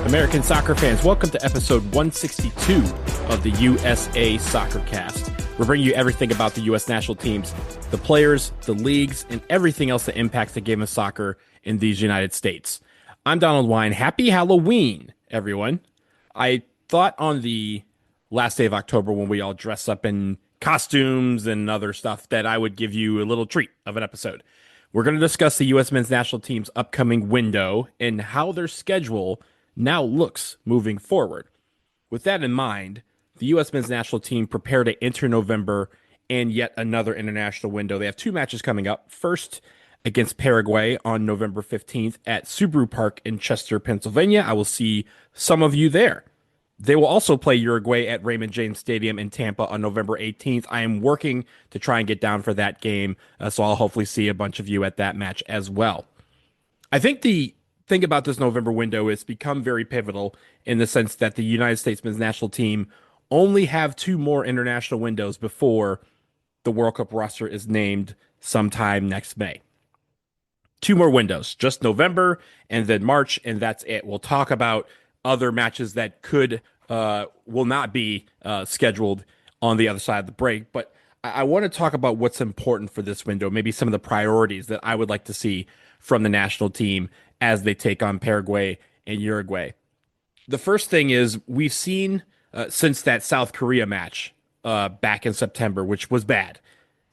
American soccer fans, welcome to episode 162 of the USA Soccer Cast. We're bringing you everything about the U.S. national teams, the players, the leagues, and everything else that impacts the game of soccer in these United States. I'm Donald Wine. Happy Halloween, everyone. I thought on the last day of October when we all dress up in costumes and other stuff that I would give you a little treat of an episode. We're going to discuss the U.S. men's national team's upcoming window and how their schedule now looks moving forward. With that in mind, the U.S. men's national team prepared to enter November and yet another international window. They have two matches coming up. First, against Paraguay on November 15th at Subaru Park in Chester, Pennsylvania. I will see some of you there. They will also play Uruguay at Raymond James Stadium in Tampa on November 18th. I am working to try and get down for that game, so I'll hopefully see a bunch of you at that match as well. I think the thing about this November window is become very pivotal in the sense that the United States men's national team only have two more international windows before the World Cup roster is named sometime next May. Two more windows, just November and then March, and that's it. We'll talk about other matches that will not be scheduled on the other side of the break. But I want to talk about what's important for this window, maybe some of the priorities that I would like to see from the national team as they take on Paraguay and Uruguay. The first thing is we've seen since that South Korea match back in September, which was bad.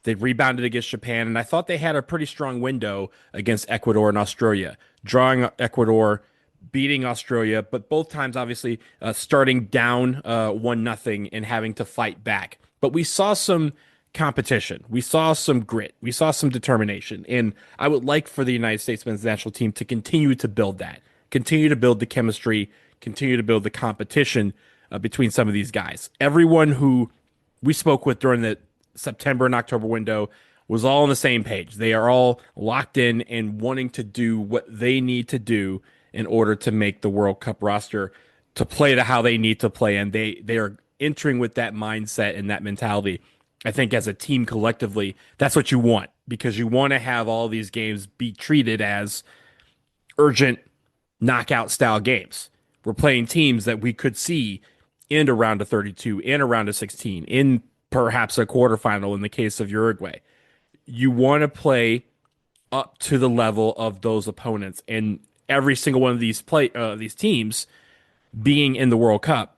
They rebounded against Japan, and I thought they had a pretty strong window against Ecuador and Australia, drawing Ecuador, beating Australia, but both times, obviously, starting down 1-0 and having to fight back. But we saw some competition. We saw some grit. We saw some determination. And I would like for the United States men's national team to continue to build that, continue to build the chemistry, continue to build the competition between some of these guys. Everyone who we spoke with during the September and October window was all on the same page. They are all locked in and wanting to do what they need to do in order to make the World Cup roster, to play to how they need to play. And they are entering with that mindset and that mentality. I think as a team collectively, that's what you want, because you want to have all these games be treated as urgent knockout style games. We're playing teams that we could see in a round of 32, in a round of 16, in perhaps a quarterfinal in the case of Uruguay. You want to play up to the level of those opponents, and every single one of these teams being in the World Cup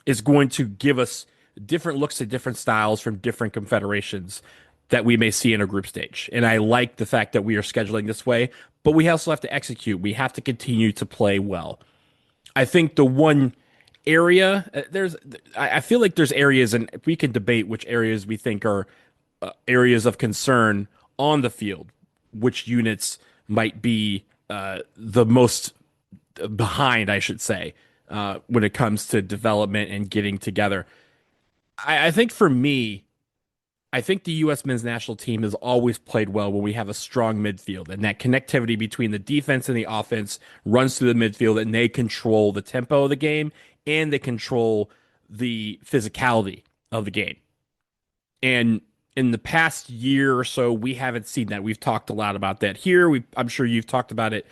is going to give us different looks at different styles from different confederations that we may see in a group stage. And I like the fact that we are scheduling this way, but we also have to execute. We have to continue to play well. I think the one area, I feel like there's areas, and we can debate which areas we think are areas of concern on the field, which units might be the most behind, I should say, when it comes to development and getting together. I think for me, I think the U.S. men's national team has always played well when we have a strong midfield, and that connectivity between the defense and the offense runs through the midfield, and they control the tempo of the game and they control the physicality of the game. And in the past year or so, we haven't seen that. We've talked a lot about that here. I'm sure you've talked about it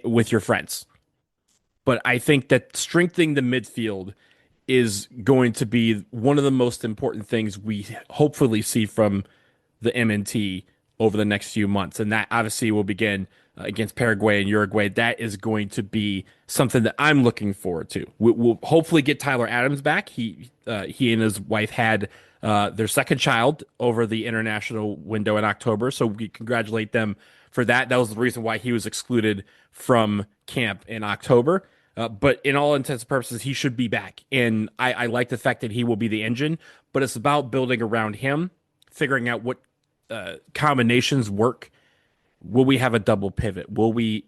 with your friends. But I think that strengthening the midfield is going to be one of the most important things we hopefully see from the MNT over the next few months. And that obviously will begin against Paraguay and Uruguay. That is going to be something that I'm looking forward to. We'll hopefully get Tyler Adams back. He and his wife had their second child over the international window in October, so we congratulate them for that. That was the reason why he was excluded from camp in October. But in all intents and purposes, he should be back. And I like the fact that he will be the engine, but it's about building around him, figuring out what combinations work. Will we have a double pivot? Will we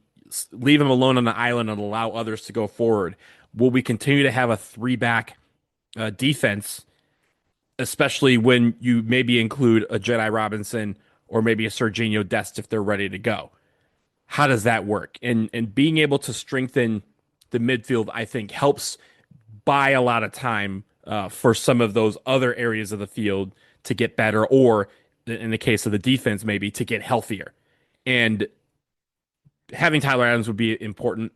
leave him alone on the island and allow others to go forward? Will we continue to have a three-back defense, especially when you maybe include a Jedi Robinson or maybe a Serginho Dest if they're ready to go? How does that work? And being able to strengthen the midfield, I think, helps buy a lot of time for some of those other areas of the field to get better, or in the case of the defense, maybe to get healthier. And having Tyler Adams would be important.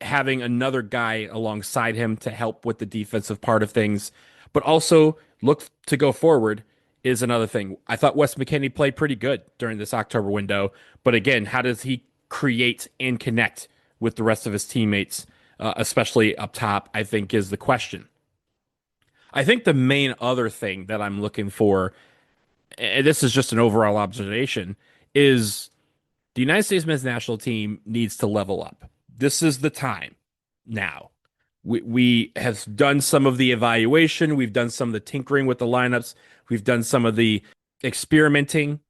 having another guy alongside him to help with the defensive part of things, but also look to go forward is another thing. I thought Wes McKennie played pretty good during this October window, but again, how does he create and connect with the rest of his teammates, especially up top, I think is the question. I think the main other thing that I'm looking for, and this is just an overall observation, is the United States men's national team needs to level up. This is the time now. We have done some of the evaluation. We've done some of the tinkering with the lineups. We've done some of the experimenting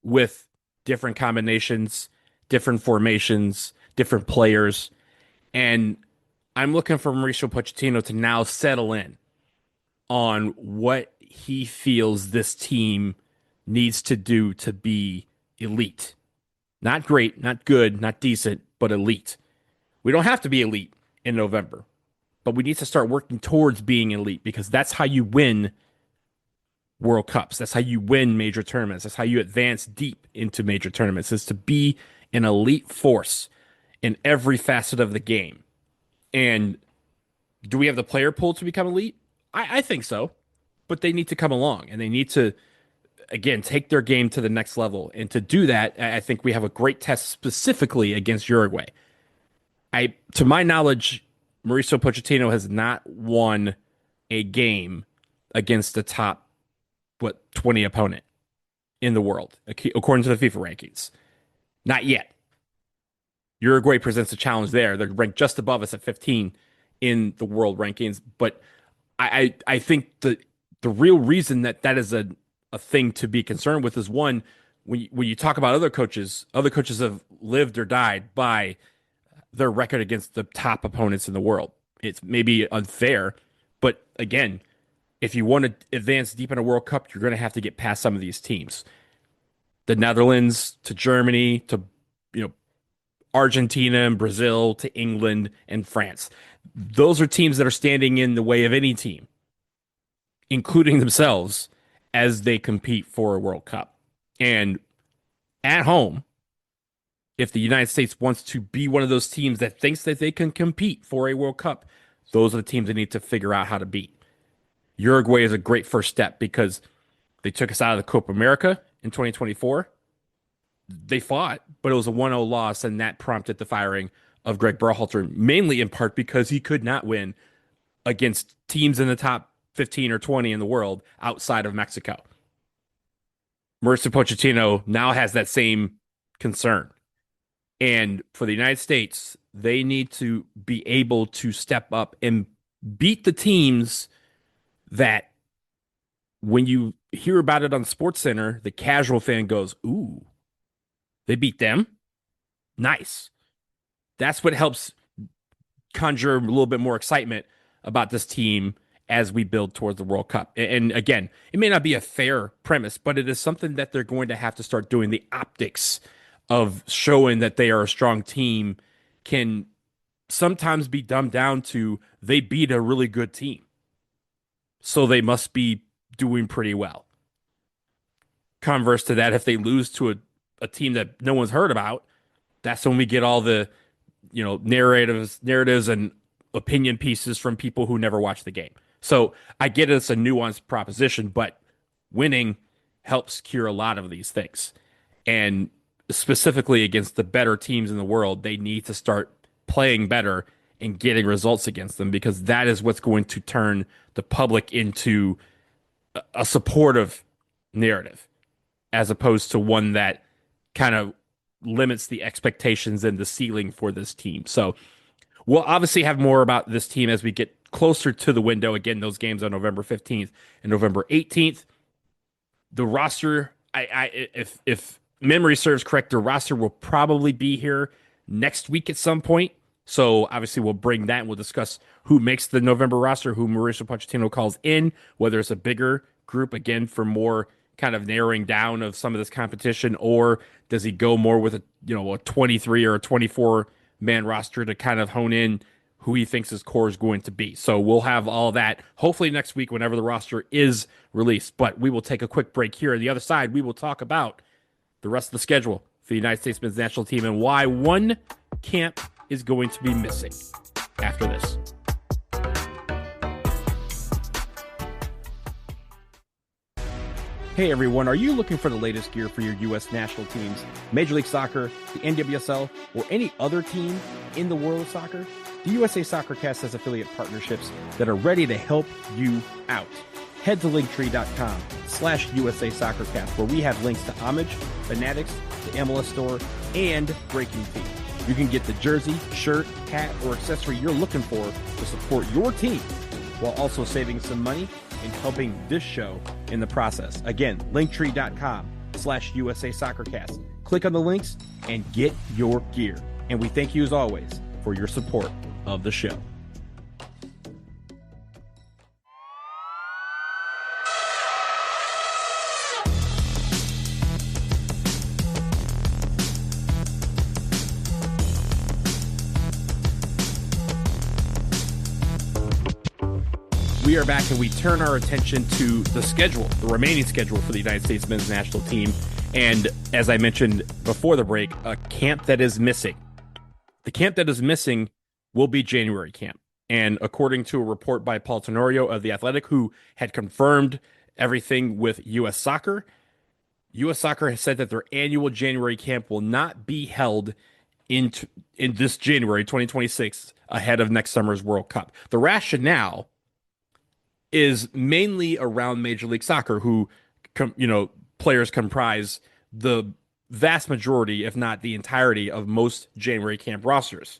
with different combinations, different formations, different players. And I'm looking for Mauricio Pochettino to now settle in on what he feels this team needs to do to be elite. Not great, not good, not decent, but elite. We don't have to be elite in November, but we need to start working towards being elite because that's how you win World Cups. That's how you win major tournaments. That's how you advance deep into major tournaments, is to be an elite force in every facet of the game. And do we have the player pool to become elite? I think so, but they need to come along and they need to, again, take their game to the next level. And to do that, I think we have a great test specifically against Uruguay. To my knowledge, Mauricio Pochettino has not won a game against the top, 20 opponent in the world, according to the FIFA rankings. Not yet. Uruguay presents a challenge there. They're ranked just above us at 15 in the world rankings. But I think the real reason that is a thing to be concerned with is, one, when you talk about other coaches have lived or died by their record against the top opponents in the world. It's maybe unfair, but again, if you want to advance deep in a World Cup, you're going to have to get past some of these teams. The Netherlands to Germany to Argentina and Brazil to England and France. Those are teams that are standing in the way of any team, including themselves, as they compete for a World Cup. And at home, if the United States wants to be one of those teams that thinks that they can compete for a World Cup, those are the teams they need to figure out how to beat. Uruguay is a great first step because they took us out of the Copa America in 2024. They fought, but it was a 1-0 loss, and that prompted the firing of Greg Berhalter, mainly in part because he could not win against teams in the top 15 or 20 in the world outside of Mexico. Mauricio Pochettino now has that same concern. And for the United States, they need to be able to step up and beat the teams that, when you hear about it on SportsCenter, the casual fan goes, ooh, they beat them? Nice. That's what helps conjure a little bit more excitement about this team as we build towards the World Cup. And again, it may not be a fair premise, but it is something that they're going to have to start doing. The optics of showing that they are a strong team can sometimes be dumbed down to they beat a really good team, so they must be doing pretty well. Converse to that, if they lose to a team that no one's heard about, that's when we get all the narratives and opinion pieces from people who never watched the game. So I get it's a nuanced proposition, but winning helps cure a lot of these things. And specifically against the better teams in the world, they need to start playing better and getting results against them, because that is what's going to turn the public into a supportive narrative, as opposed to one that kind of limits the expectations and the ceiling for this team. So we'll obviously have more about this team as we get closer to the window. Again, those games on November 15th and November 18th. The roster, if memory serves correct, the roster will probably be here next week at some point. So obviously we'll bring that and we'll discuss who makes the November roster, who Mauricio Pochettino calls in, whether it's a bigger group, again, for more kind of narrowing down of some of this competition, or does he go more with a 23 or a 24 man roster to kind of hone in who he thinks his core is going to be. So we'll have all that hopefully next week whenever the roster is released. But we will take a quick break here. On the other side, we will talk about the rest of the schedule for the United States men's national team and why one camp is going to be missing after this. Hey everyone, are you looking for the latest gear for your U.S. national teams, Major League Soccer, the NWSL, or any other team in the world of soccer? The USA Soccercast has affiliate partnerships that are ready to help you out. Head to linktree.com/USA Soccercast, where we have links to Homage, Fanatics, the MLS Store, and Breaking Team. You can get the jersey, shirt, hat, or accessory you're looking for to support your team, while also saving some money and helping this show in the process. Again, linktree.com/USA Soccercast. Click on the links and get your gear. And we thank you as always for your support of the show. We are back and we turn our attention to the schedule, the remaining schedule for the United States men's national team. And as I mentioned before the break, a camp that is missing. The camp that is missing will be January camp. And according to a report by Paul Tenorio of The Athletic, who had confirmed everything with U.S. Soccer, U.S. Soccer has said that their annual January camp will not be held in this January 2026 ahead of next summer's World Cup. The rationale is mainly around Major League Soccer, who, players comprise the vast majority, if not the entirety, of most January camp rosters.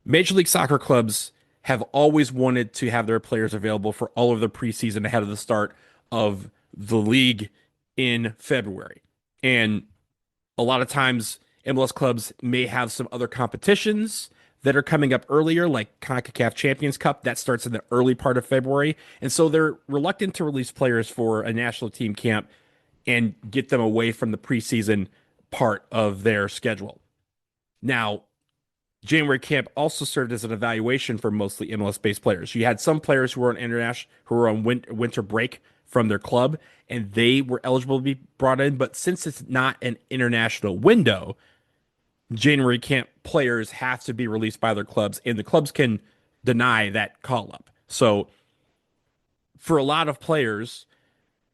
Major League Soccer clubs have always wanted to have their players available for all of their preseason ahead of the start of the league in February. And a lot of times, MLS clubs may have some other competitions that are coming up earlier, like CONCACAF Champions Cup. That starts in the early part of February. And so they're reluctant to release players for a national team camp and get them away from the preseason part of their schedule. Now, January camp also served as an evaluation for mostly MLS-based players. You had some players who were on winter break from their club, and they were eligible to be brought in. But since it's not an international window, January camp players have to be released by their clubs, and the clubs can deny that call-up. So for a lot of players,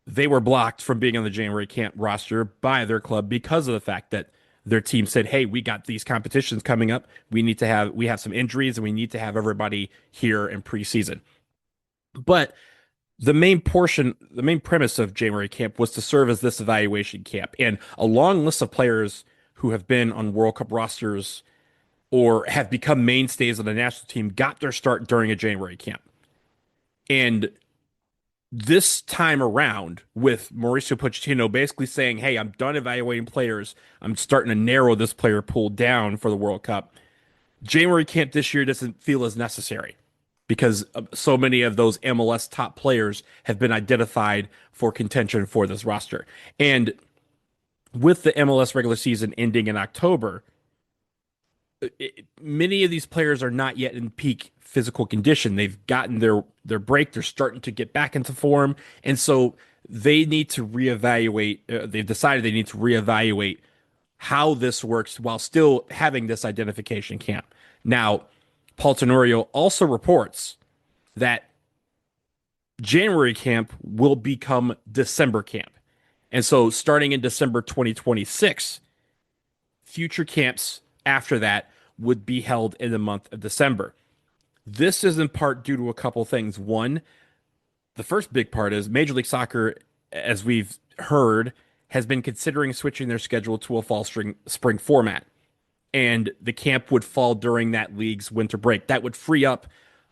they were blocked from being on the January camp roster by their club because of the fact that their team said, hey, we got these competitions coming up. We have some injuries, and we need to have everybody here in preseason. But the main premise of January camp was to serve as this evaluation camp. And a long list of players who have been on World Cup rosters or have become mainstays of the national team got their start during a January camp. And this time around, with Mauricio Pochettino basically saying, hey, I'm done evaluating players, I'm starting to narrow this player pool down for the World Cup, January camp this year doesn't feel as necessary because so many of those MLS top players have been identified for contention for this roster. And with the MLS regular season ending in October, many of these players are not yet in peak physical condition. They've gotten their break. They're starting to get back into form. And so they need to reevaluate. They've decided they need to reevaluate how this works while still having this identification camp. Now, Paul Tenorio also reports that January camp will become December camp. And so starting in December 2026, future camps after that would be held in the month of December. This is in part due to a couple things. One, the first big part is Major League Soccer, as we've heard, has been considering switching their schedule to a fall spring format. And the camp would fall during that league's winter break. That would free up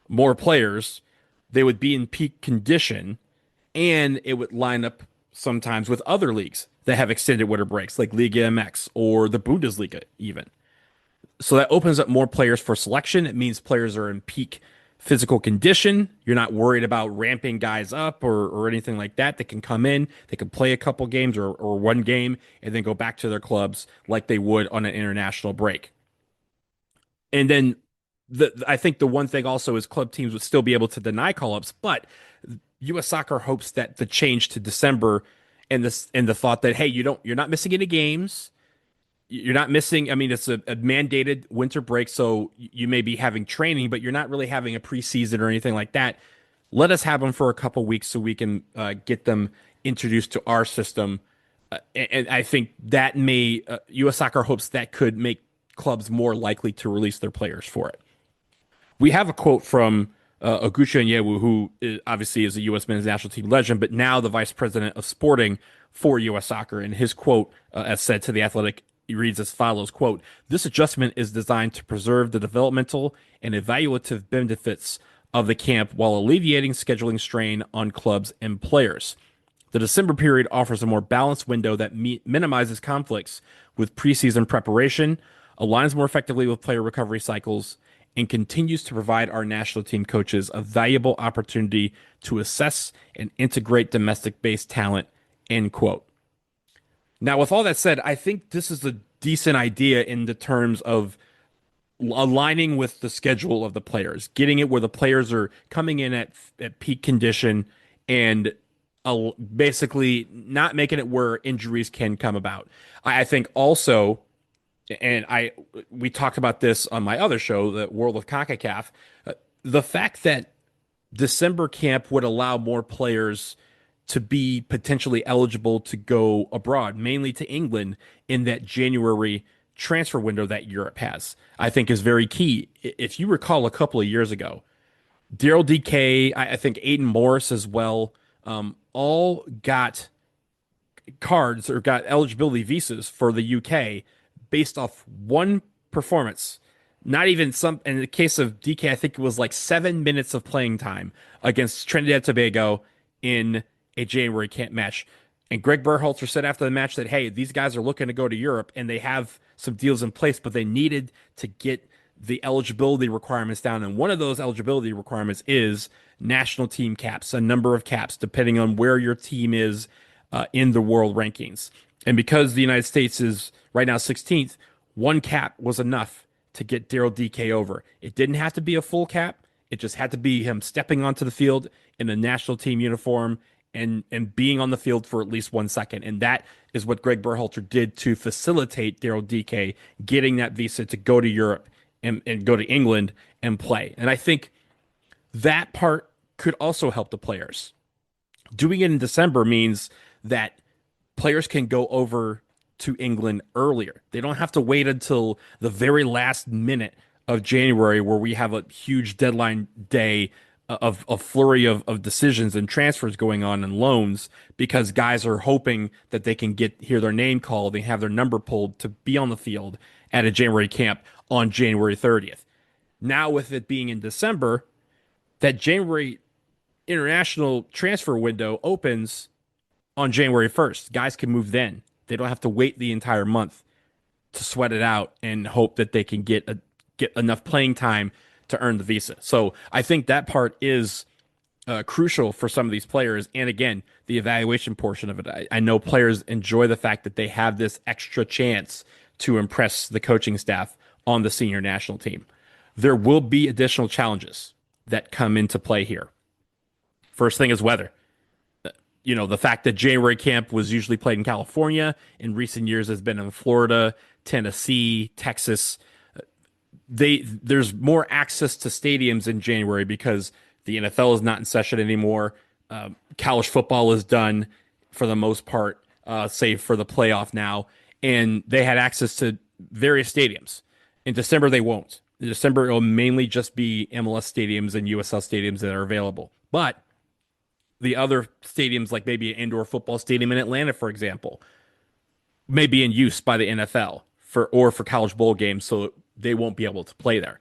more players. They would be in peak condition, and it would line up sometimes with other leagues that have extended winter breaks, like Liga MX or the Bundesliga even. So that opens up more players for selection. It means players are in peak physical condition. You're not worried about ramping guys up or anything like that. They can come in, they can play a couple games or one game, and then go back to their clubs like they would on an international break. And then I think the one thing also is club teams would still be able to deny call-ups, but U.S. Soccer hopes that the change to December and the thought that, hey, you're not missing any games, you're not missing. I mean, it's a mandated winter break, so you may be having training, but you're not really having a preseason or anything like that. Let us have them for a couple weeks so we can get them introduced to our system. And I think that may U.S. Soccer hopes that could make clubs more likely to release their players for it. We have a quote from Oguchi Onyewu, who obviously is a U.S. men's national team legend, but now the vice president of sporting for U.S. Soccer. And his quote, as said to The Athletic, he reads as follows, quote, "This adjustment is designed to preserve the developmental and evaluative benefits of the camp while alleviating scheduling strain on clubs and players. The December period offers a more balanced window that minimizes conflicts with preseason preparation, aligns more effectively with player recovery cycles, and continues to provide our national team coaches a valuable opportunity to assess and integrate domestic-based talent," end quote. Now, with all that said, I think this is a decent idea in the terms of aligning with the schedule of the players, getting it where the players are coming in at peak condition and basically not making it where injuries can come about. I think also, and we talked about this on my other show, the World of CONCACAF, the fact that December camp would allow more players to be potentially eligible to go abroad, mainly to England in that January transfer window that Europe has, I think is very key. If you recall a couple of years ago, Daryl DK, I think Aiden Morris as well, all got cards or got eligibility visas for the UK based off one performance. Not even some, in the case of DK, I think it was like 7 minutes of playing time against Trinidad and Tobago in a January camp match. And Greg Berhalter said after the match that, hey, these guys are looking to go to Europe and they have some deals in place, but they needed to get the eligibility requirements down. And one of those eligibility requirements is national team caps, a number of caps, depending on where your team is in the world rankings. And because the United States is right now 16th, one cap was enough to get Daryl DK over. It didn't have to be a full cap. It just had to be him stepping onto the field in a national team uniform and being on the field for at least 1 second. And that is what Greg Berhalter did to facilitate Daryl DK getting that visa to go to Europe and go to England and play. And I think that part could also help the players. Doing it in December means that players can go over to England earlier. They don't have to wait until the very last minute of January where we have a huge deadline day of a flurry of decisions and transfers going on and loans because guys are hoping that they can hear their name called and have their number pulled to be on the field at a January camp on January 30th. Now with it being in December, that January international transfer window opens on January 1st. Guys can move then. They don't have to wait the entire month to sweat it out and hope that they can get enough playing time to earn the visa. So I think that part is crucial for some of these players. And again, the evaluation portion of it. I know players enjoy the fact that they have this extra chance to impress the coaching staff on the senior national team. There will be additional challenges that come into play here. First thing is weather. The fact that January camp was usually played in California in recent years has been in Florida, Tennessee, Texas. There's more access to stadiums in January because the NFL is not in session anymore. College football is done for the most part, save for the playoff now. And they had access to various stadiums. In December, they won't. In December, it will mainly just be MLS stadiums and USL stadiums that are available. But the other stadiums, like maybe an indoor football stadium in Atlanta, for example, may be in use by the NFL for college bowl games, so they won't be able to play there.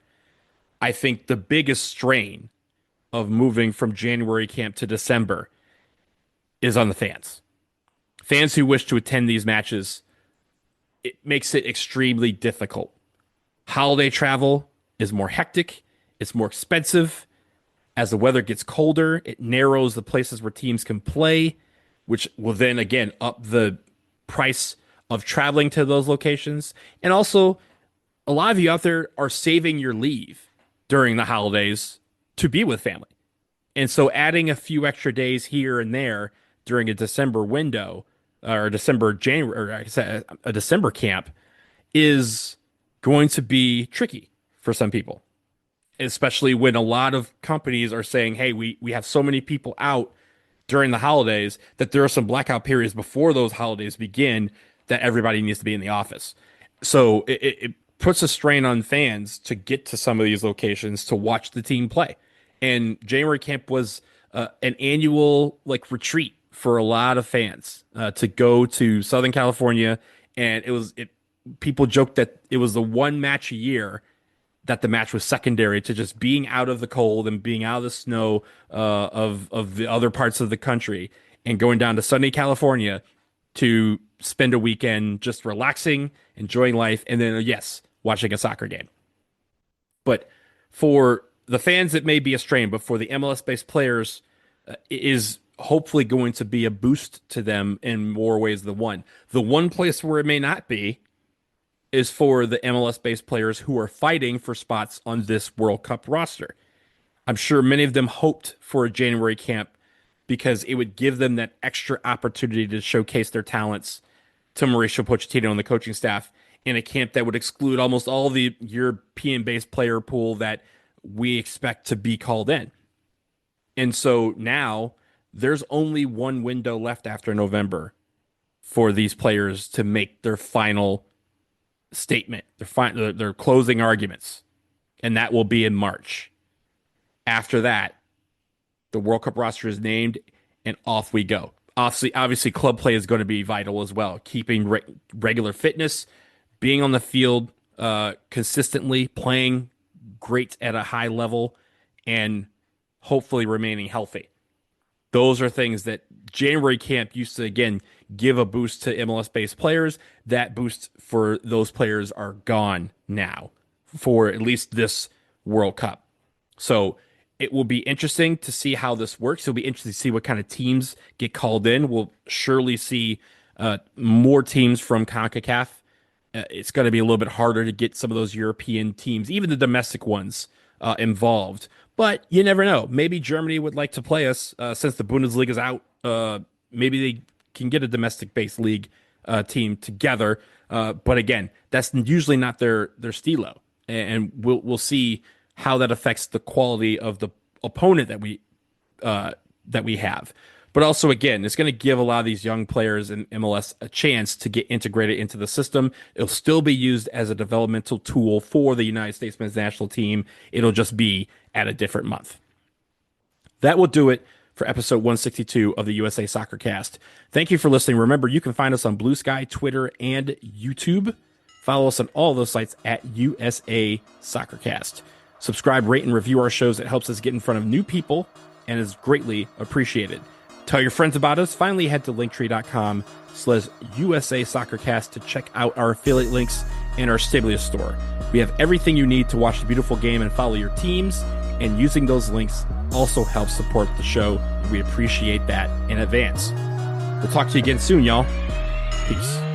I think the biggest strain of moving from January camp to December is on the fans. Fans who wish to attend these matches, it makes it extremely difficult. Holiday travel is more hectic. It's more expensive. As the weather gets colder, it narrows the places where teams can play, which will then again up the price of traveling to those locations. And also, a lot of you out there are saving your leave during the holidays to be with family. And so adding a few extra days here and there during a December window or a December camp is going to be tricky for some people, especially when a lot of companies are saying, hey, we have so many people out during the holidays that there are some blackout periods before those holidays begin that everybody needs to be in the office. So it puts a strain on fans to get to some of these locations to watch the team play. And January camp was an annual like retreat for a lot of fans to go to Southern California, and people joked that it was the one match a year that the match was secondary to just being out of the cold and being out of the snow of the other parts of the country and going down to sunny California to spend a weekend just relaxing, enjoying life, and then, yes, watching a soccer game. But for the fans, it may be a strain, but for the MLS-based players, it is hopefully going to be a boost to them in more ways than one. The one place where it may not be is for the MLS-based players who are fighting for spots on this World Cup roster. I'm sure many of them hoped for a January camp because it would give them that extra opportunity to showcase their talents to Mauricio Pochettino and the coaching staff in a camp that would exclude almost all the European-based player pool that we expect to be called in. And so now there's only one window left after November for these players to make their final statement, their closing arguments, and that will be in March. After that, the World Cup roster is named, and off we go. Obviously, club play is going to be vital as well. Keeping regular fitness, being on the field consistently, playing great at a high level, and hopefully remaining healthy. Those are things that January camp used to, again, give a boost to MLS-based players. That boost for those players are gone now for at least this World Cup. So it will be interesting to see how this works. It'll be interesting to see what kind of teams get called in. We'll surely see more teams from CONCACAF. It's going to be a little bit harder to get some of those European teams, even the domestic ones, involved. But you never know. Maybe Germany would like to play us since the Bundesliga is out. Maybe they can get a domestic-based league team together. But again, that's usually not their stilo. And we'll see how that affects the quality of the opponent that we have. But also, again, it's going to give a lot of these young players in MLS a chance to get integrated into the system. It'll still be used as a developmental tool for the United States men's national team. It'll just be at a different month. That will do it for episode 162 of the USA Soccer Cast. Thank you for listening. Remember, you can find us on Blue Sky, Twitter, and YouTube. Follow us on all those sites at USA Soccer Cast. Subscribe, rate, and review our shows. It helps us get in front of new people and is greatly appreciated. Tell your friends about us. Finally, head to linktree.com/USA Soccercast to check out our affiliate links and our Stabilius store. We have everything you need to watch the beautiful game and follow your teams, and using those links also helps support the show. We appreciate that in advance. We'll talk to you again soon, y'all. Peace.